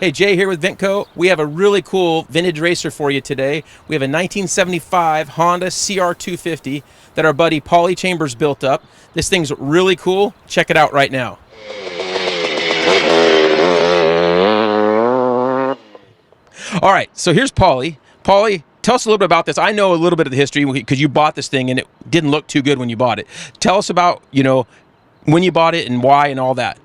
Hey, Jay here with Vintco. We have a really cool vintage racer for you today. We have a 1975 Honda CR250 that our buddy Pauly Chambers built up. This thing's really cool. Check it out right now. All right, so here's Pauly. Pauly, tell us a little bit about this. I know a little bit of the history because you bought this thing and it didn't look too good when you bought it. Tell us about, when you bought it and why and all that.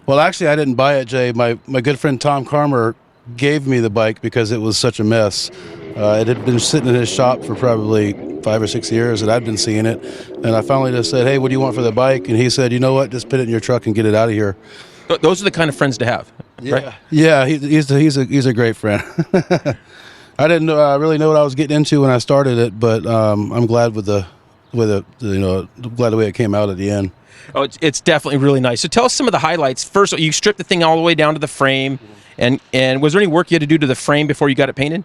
Well, actually, I didn't buy it, Jay. My good friend Tom Carmer gave me the bike because it was such a mess. It had been sitting in his shop for probably 5 or 6 years, and I'd been seeing it. And I finally just said, hey, what do you want for the bike? And he said, you know what, just put it in your truck and get it out of here. Those are the kind of friends to have, right? Yeah, he's a great friend. I didn't really know what I was getting into when I started it, but I'm glad glad the way it came out at the end. Oh, it's definitely really nice. So tell us some of the highlights. First, you stripped the thing all the way down to the frame, and was there any work you had to do to the frame before you got it painted?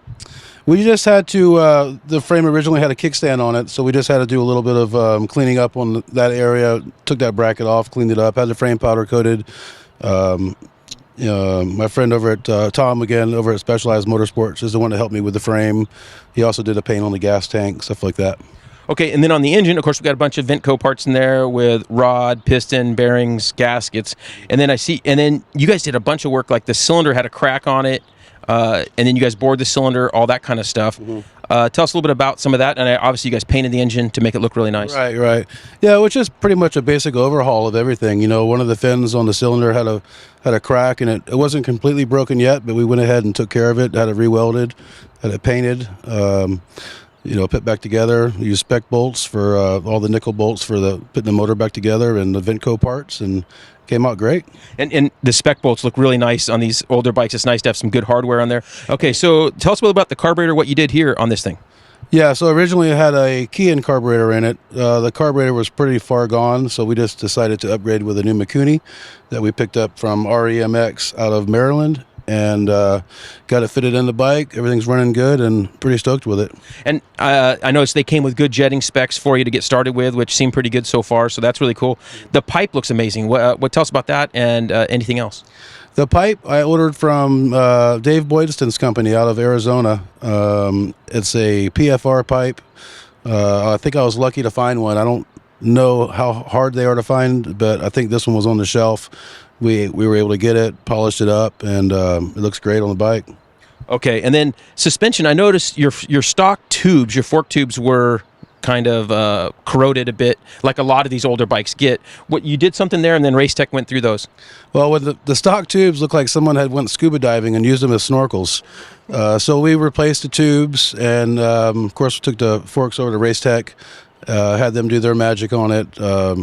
We just had to, the frame originally had a kickstand on it, so we just had to do a little bit of cleaning up on that area, took that bracket off, cleaned it up, had the frame powder coated. My friend over at Tom, again, over at Specialized Motorsports, is the one that helped me with the frame. He also did a paint on the gas tank, stuff like that. Okay, and then on the engine, of course, we've got a bunch of Vintco parts in there with rod, piston, bearings, gaskets. And then you guys did a bunch of work, like the cylinder had a crack on it, and then you guys bored the cylinder, all that kind of stuff. Mm-hmm. Tell us a little bit about some of that, and obviously you guys painted the engine to make it look really nice. Right. Yeah, which is pretty much a basic overhaul of everything. One of the fins on the cylinder had a crack, and it wasn't completely broken yet, but we went ahead and took care of it, had it re-welded, had it painted. Put back together, use spec bolts for all the nickel bolts for putting the motor back together and the Vintco parts, and came out great. And the spec bolts look really nice on these older bikes. It's nice to have some good hardware on there. Okay, so tell us a little about the carburetor, what you did here on this thing. Yeah, so originally it had a key-in carburetor in it. The carburetor was pretty far gone, so we just decided to upgrade with a new Mikuni that we picked up from REMX out of Maryland. And got it fitted in the bike. Everything's running good, and pretty stoked with it. And I noticed they came with good jetting specs for you to get started with, which seem pretty good so far, so that's really cool. The pipe looks amazing. What tell us about that and anything else? The pipe I ordered from Dave Boydston's company out of Arizona. It's a PFR pipe. I think I was lucky to find one. I don't know how hard they are to find, but I think this one was on the shelf. We were able to get it, polished it up, and it looks great on the bike. Okay, and then suspension. I noticed your stock tubes, your fork tubes, were kind of corroded a bit, like a lot of these older bikes get. What, you did something there, and then Race Tech went through those? Well, with the stock tubes, looked like someone had went scuba diving and used them as snorkels. So we replaced the tubes, and of course we took the forks over to Race Tech. Had them do their magic on it,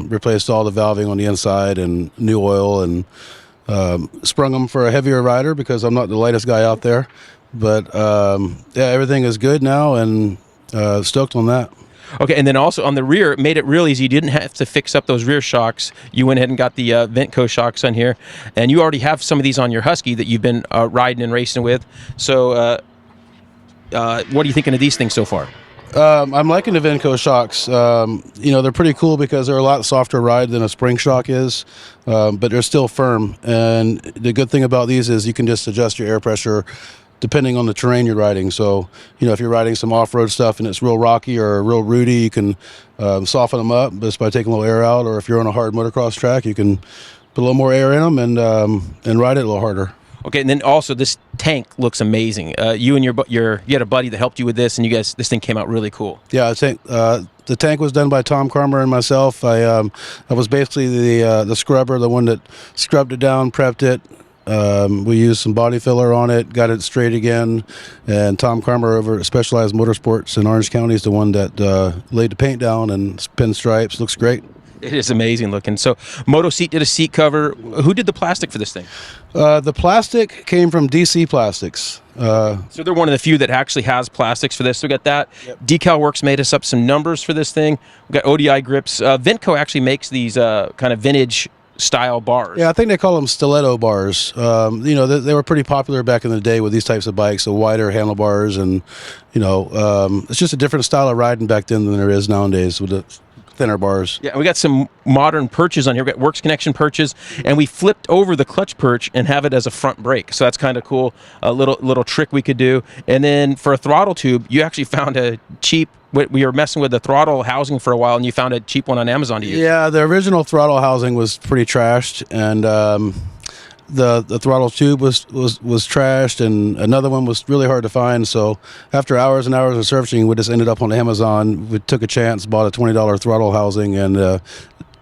replaced all the valving on the inside and new oil, and sprung them for a heavier rider because I'm not the lightest guy out there. But everything is good now, and stoked on that. Okay, and then also on the rear, it made it real easy. You didn't have to fix up those rear shocks. You went ahead and got the Vintco shocks on here, and you already have some of these on your Husky that you've been riding and racing with. So what are you thinking of these things so far? I'm liking the Vintco shocks. They're pretty cool because they're a lot softer ride than a spring shock is, but they're still firm. And the good thing about these is you can just adjust your air pressure depending on the terrain you're riding. So, if you're riding some off-road stuff and it's real rocky or real rooty, you can soften them up just by taking a little air out. Or if you're on a hard motocross track, you can put a little more air in them and ride it a little harder. Okay, and then also this tank looks amazing. You and you had a buddy that helped you with this, and this thing came out really cool. Yeah, the tank was done by Tom Carmer and myself. I was basically the scrubber, the one that scrubbed it down, prepped it. We used some body filler on it, got it straight again, and Tom Carmer over at Specialized Motorsports in Orange County is the one that laid the paint down and pinstripes. Looks great. It is amazing looking. So Moto Seat did a seat cover. Who did the plastic for this thing? The plastic came from DC Plastics. So they're one of the few that actually has plastics for this. So we got that. Yep. Decal Works made us up some numbers for this thing. We got ODI grips. Vintco actually makes these kind of vintage style bars. Yeah, I think they call them stiletto bars. They were pretty popular back in the day with these types of bikes, so wider handlebars, and it's just a different style of riding back then than there is nowadays with the thinner bars. Yeah, we got some modern perches on here. We got Works Connection perches, and we flipped over the clutch perch and have it as a front brake. So that's kind of cool. A little trick we could do. And then for a throttle tube, you actually found a cheap. We were messing with the throttle housing for a while, and you found a cheap one on Amazon to use. Yeah, the original throttle housing was pretty trashed, and the throttle tube was trashed, and another one was really hard to find. So after hours and hours of searching, we just ended up on Amazon. We took a chance, bought a $20 throttle housing, and it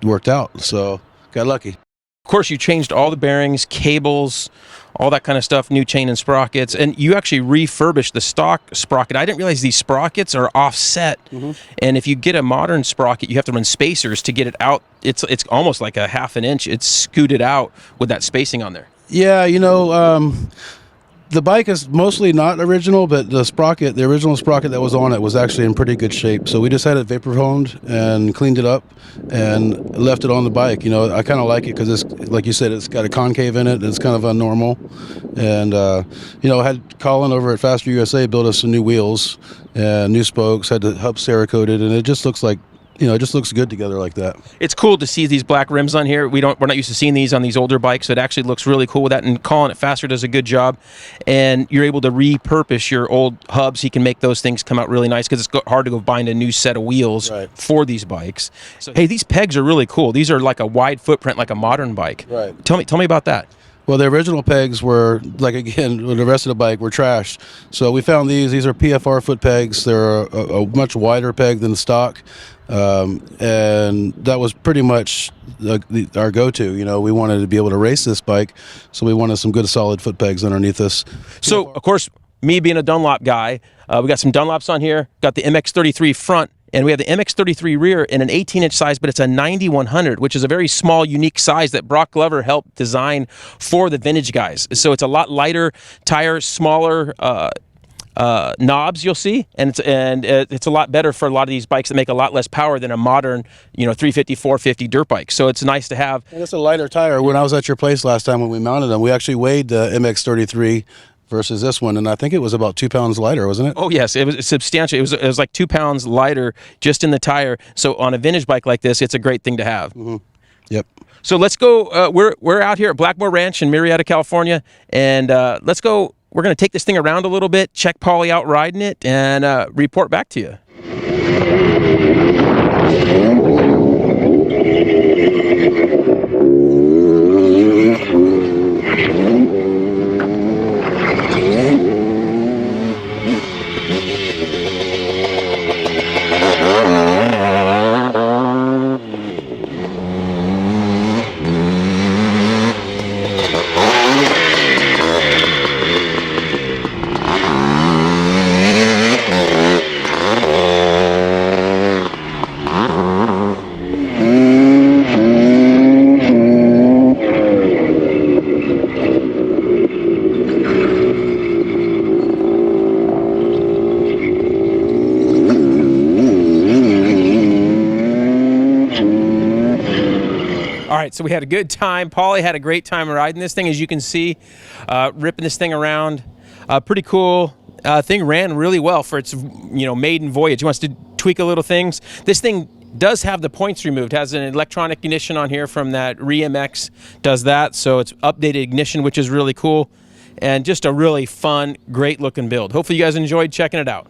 worked out. So got lucky. Of course, you changed all the bearings, cables, all that kind of stuff, new chain and sprockets, and you actually refurbished the stock sprocket. I didn't realize these sprockets are offset, and if you get a modern sprocket, you have to run spacers to get it out. It's almost like a half an inch. It's scooted out with that spacing on there. Yeah, the bike is mostly not original, but the original sprocket that was on it was actually in pretty good shape. So we just had it vapor foamed and cleaned it up and left it on the bike. I kind of like it because it's, like you said, it's got a concave in it. It's kind of unnormal. And, had Colin over at Faster USA build us some new wheels and new spokes, had the hub Cerakoted, and it just looks like, it just looks good together like that. It's cool to see these black rims on here. We're not used to seeing these on these older bikes, so it actually looks really cool with that. And Colin at Faster does a good job. And you're able to repurpose your old hubs. He can make those things come out really nice because it's hard to go find a new set of wheels for these bikes. So, hey, these pegs are really cool. These are like a wide footprint, like a modern bike. Right. Tell me about that. Well, the original pegs were, like, again, with the rest of the bike, were trashed. So we found these. These are PFR foot pegs. They're a much wider peg than stock. And that was pretty much our go-to. We wanted to be able to race this bike, so we wanted some good solid foot pegs underneath us. So, of course, me being a Dunlop guy, we got some Dunlops on here, got the MX-33 front, and we have the MX-33 rear in an 18-inch size, but it's a 9100, which is a very small, unique size that Brock Glover helped design for the vintage guys. So it's a lot lighter tire, smaller knobs, you'll see, and it's a lot better for a lot of these bikes that make a lot less power than a modern 350 450 dirt bike. So it's nice to have. And it's a lighter tire. When I was at your place last time when we mounted them, we actually weighed the MX-33 versus this one, and I think it was about 2 pounds lighter, wasn't it? Oh yes, it was substantial. It was like 2 pounds lighter just in the tire. So on a vintage bike like this, it's a great thing to have. Yep. So let's go. We're out here at Blackmore Ranch in Murrieta, California, and let's go. We're going to take this thing around a little bit, check Pauly out riding it, and report back to you. So we had a good time. Pauly had a great time riding this thing, as you can see, ripping this thing around. Pretty cool. Thing ran really well for its maiden voyage. He wants to tweak a little things. This thing does have the points removed. Has an electronic ignition on here from that ReMX. Does that, so it's updated ignition, which is really cool, and just a really fun, great looking build. Hopefully you guys enjoyed checking it out.